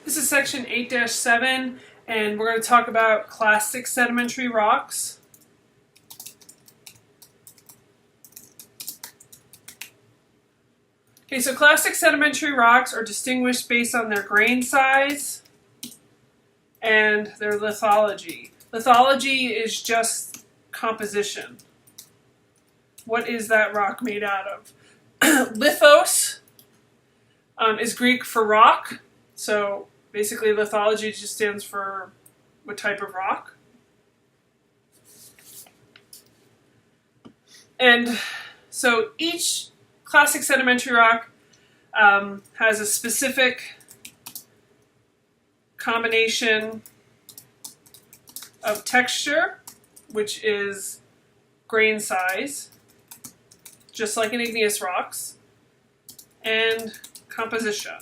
This is section 8-7, and we're going to talk about clastic sedimentary rocks. Okay, so clastic sedimentary rocks are distinguished based on their grain size and their lithology. Lithology is just composition. What is that rock made out of? Lithos is Greek for rock, so basically lithology just stands for what type of rock. And so each clastic sedimentary rock has a specific combination of texture, which is grain size, just like in igneous rocks, and composition.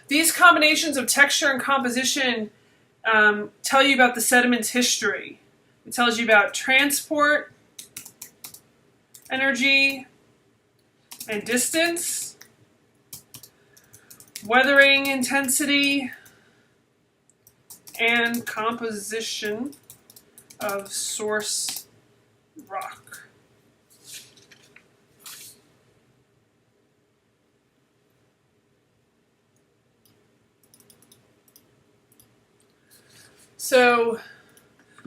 These combinations of texture and composition tell you about the sediment's history. It tells you about transport, energy, and distance, weathering intensity, and composition of source rock. So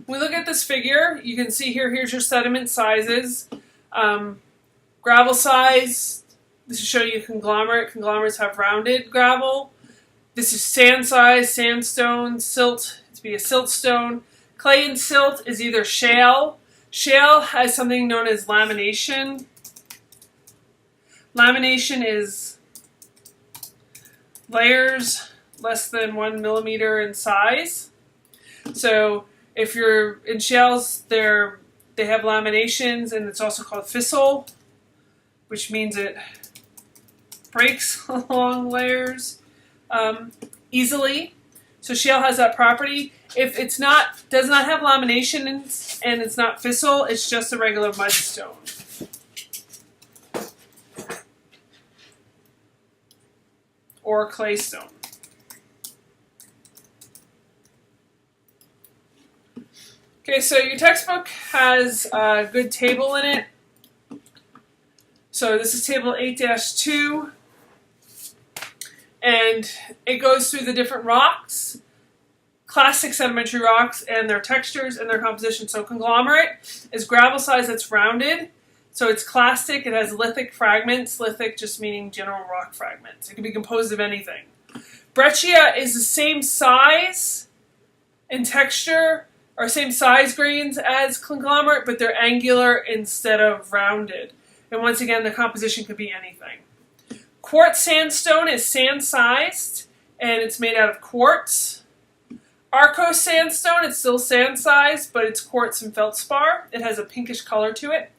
when we look at this figure, you can see here's your sediment sizes. Gravel size, this is showing you conglomerate. Conglomerates have rounded gravel. This is sand size, sandstone, silt, to be a siltstone. Clay and silt is either shale. Shale has something known as lamination. Lamination is layers less than 1 millimeter in size. So if you're in shales, they have laminations, and it's also called fissile, which means it breaks along layers easily. So shale has that property. If it's does not have lamination and it's not fissile, it's just a regular mudstone. Or claystone. Okay, so your textbook has a good table in it. So this is table 8-2, and it goes through the different rocks, clastic sedimentary rocks, and their textures and their composition. So conglomerate is gravel size that's rounded. So it's clastic, it has lithic fragments, lithic just meaning general rock fragments. It can be composed of anything. Breccia is the same size and texture, or same size grains as conglomerate, but they're angular instead of rounded. And once again, the composition could be anything. Quartz sandstone is sand-sized, and it's made out of quartz. Arkose sandstone, it's still sand-sized, but it's quartz and feldspar. It has a pinkish color to it.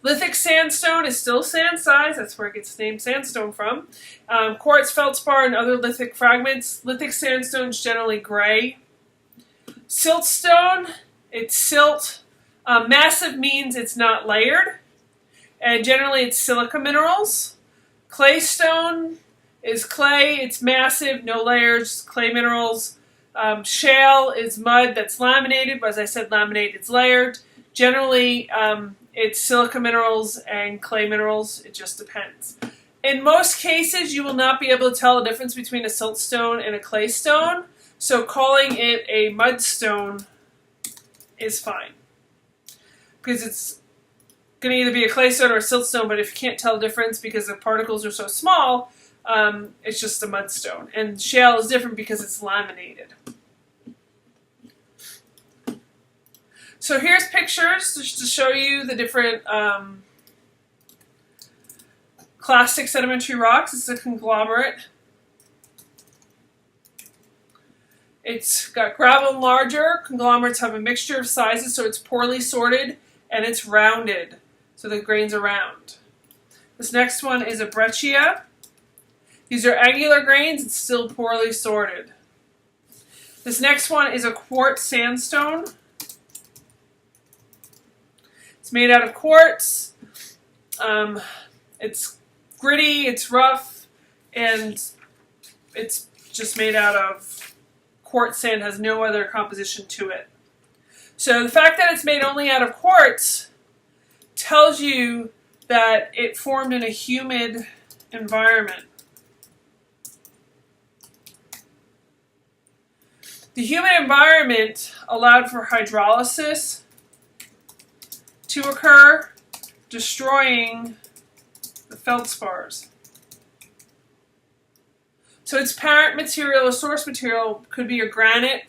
Lithic sandstone is still sand-sized. That's where it gets the name sandstone from. Quartz, feldspar, and other lithic fragments. Lithic sandstone is generally gray. Siltstone, it's silt. Massive means it's not layered, and generally it's silica minerals. Claystone is clay, it's massive, no layers, clay minerals. Shale is mud that's laminated, but as I said, laminate, it's layered. Generally, it's silica minerals and clay minerals, it just depends. In most cases, you will not be able to tell the difference between a siltstone and a claystone. So calling it a mudstone is fine, because it's going to either be a claystone or a siltstone, but if you can't tell the difference because the particles are so small, it's just a mudstone. And shale is different because it's laminated. So here's pictures just to show you the different clastic sedimentary rocks. It's a conglomerate. It's got gravel and larger. Conglomerates have a mixture of sizes, so it's poorly sorted, and it's rounded, so the grains are round. This next one is a breccia. These are angular grains. It's still poorly sorted. This next one is a quartz sandstone. It's made out of quartz. It's gritty, it's rough, and it's just made out of quartz sand, has no other composition to it. So the fact that it's made only out of quartz tells you that it formed in a humid environment. The humid environment allowed for hydrolysis to occur, destroying the feldspars. So its parent material, a source material, could be a granite,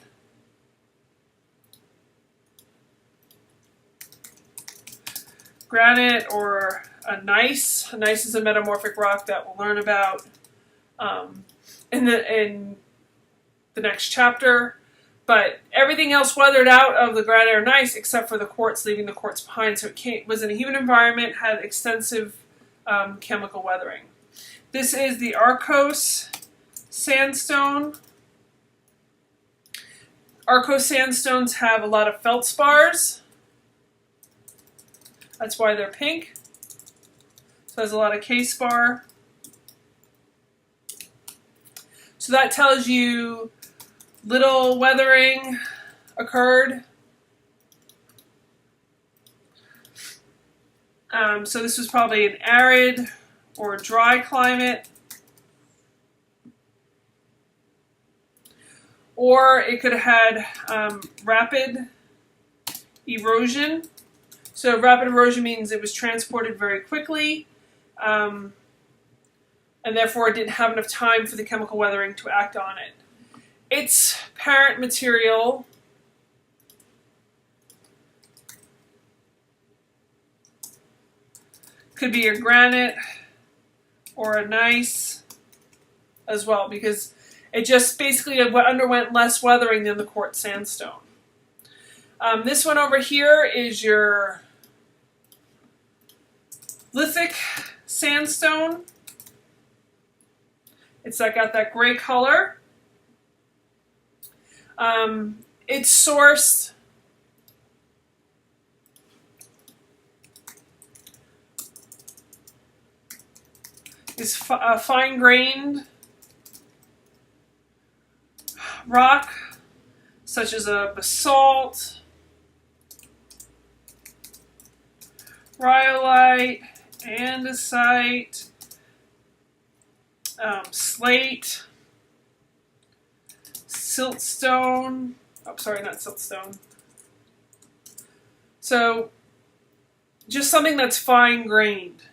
or a gneiss. A gneiss is a metamorphic rock that we'll learn about in the next chapter. But everything else weathered out of the granite or gneiss except for the quartz, leaving the quartz behind. So it was in a humid environment, had extensive chemical weathering. This is the Arcos sandstone. Arcos sandstones have a lot of feldspars. That's why they're pink. So it has a lot of K-spar. So that tells you little weathering occurred. So this was probably an arid or dry climate. Or it could have had rapid erosion. So rapid erosion means it was transported very quickly, and therefore it didn't have enough time for the chemical weathering to act on it. Its parent material could be a granite or a gneiss as well, because it just basically underwent less weathering than the quartz sandstone. This one over here is your lithic sandstone. It's got that gray color. It's sourced is fine-grained rock, such as a basalt, rhyolite, andesite, slate, siltstone. Oh, sorry, not siltstone. So, just something that's fine-grained.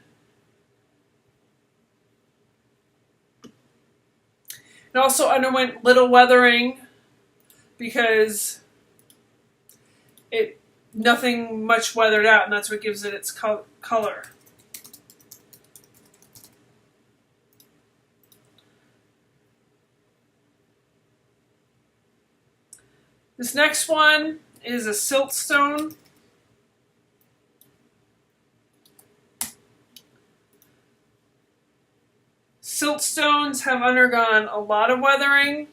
It also underwent little weathering because nothing much weathered out, and that's what gives it its color. This next one is a siltstone. Siltstones have undergone a lot of weathering.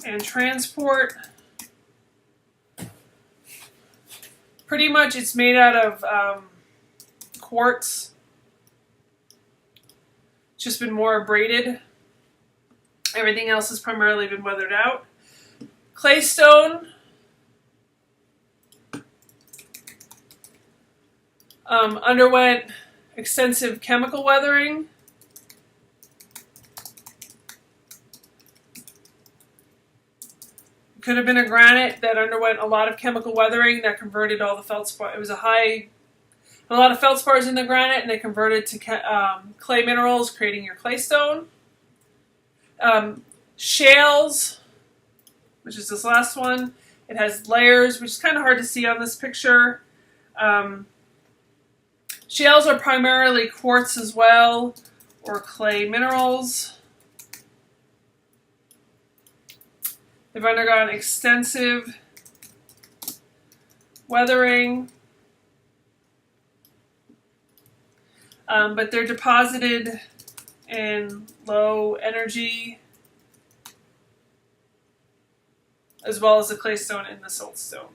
And transport. Pretty much it's made out of quartz. It's just been more abraded. Everything else has primarily been weathered out. Claystone underwent extensive chemical weathering. It could have been a granite that underwent a lot of chemical weathering that converted all the feldspar. It was a lot of feldspars in the granite, and they converted to clay minerals, creating your claystone. Shales, which is this last one. It has layers, which is kind of hard to see on this picture. Shales are primarily quartz as well, or clay minerals. They've undergone extensive weathering, but they're deposited in low energy as well as the claystone and the siltstone.